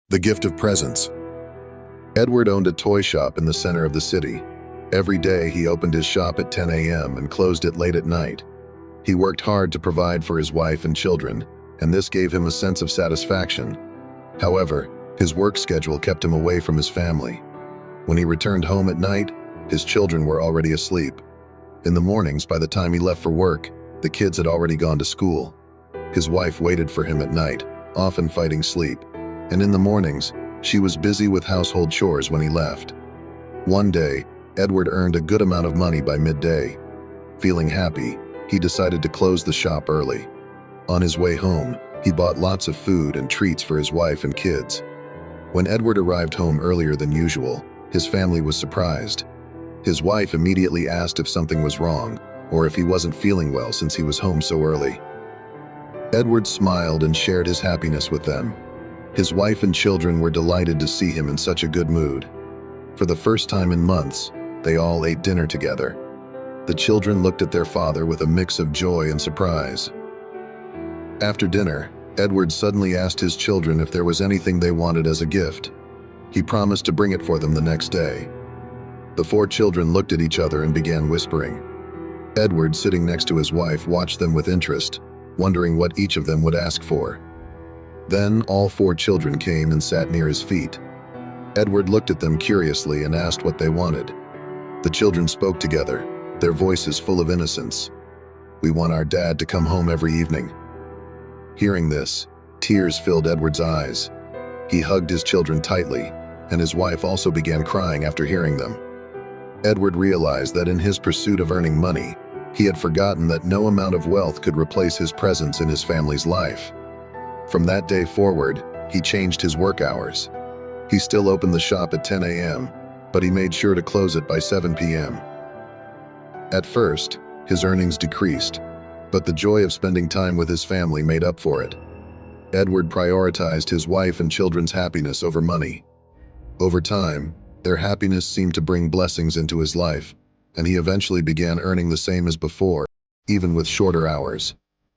The gift of presents. Edward owned a toy shop in the center of the city. Every day he opened his shop at 10 a.m. and closed it late at night. He worked hard to provide for his wife and children, and this gave him a sense of satisfaction. However, his work schedule kept him away from his family. When he returned home at night, his children were already asleep. In the mornings, by the time he left for work, the kids had already gone to school. His wife waited for him at night, often fighting sleep, and in the mornings, she was busy with household chores when he left. One day, Edward earned a good amount of money by midday. Feeling happy, he decided to close the shop early. On his way home, he bought lots of food and treats for his wife and kids. When Edward arrived home earlier than usual, his family was surprised. His wife immediately asked if something was wrong, or if he wasn't feeling well since he was home so early. Edward smiled and shared his happiness with them. His wife and children were delighted to see him in such a good mood. For the first time in months, they all ate dinner together. The children looked at their father with a mix of joy and surprise. After dinner, Edward suddenly asked his children if there was anything they wanted as a gift. He promised to bring it for them the next day. The four children looked at each other and began whispering. Edward, sitting next to his wife, watched them with interest, wondering what each of them would ask for. Then all four children came and sat near his feet. Edward looked at them curiously and asked what they wanted. The children spoke together, their voices full of innocence. "We want our dad to come home every evening." Hearing this, tears filled Edward's eyes. He hugged his children tightly, and his wife also began crying after hearing them. Edward realized that in his pursuit of earning money, he had forgotten that no amount of wealth could replace his presence in his family's life. From that day forward, he changed his work hours. He still opened the shop at 10 a.m., but he made sure to close it by 7 p.m. At first, his earnings decreased, but the joy of spending time with his family made up for it. Edward prioritized his wife and children's happiness over money. Over time, their happiness seemed to bring blessings into his life, and he eventually began earning the same as before, even with shorter hours.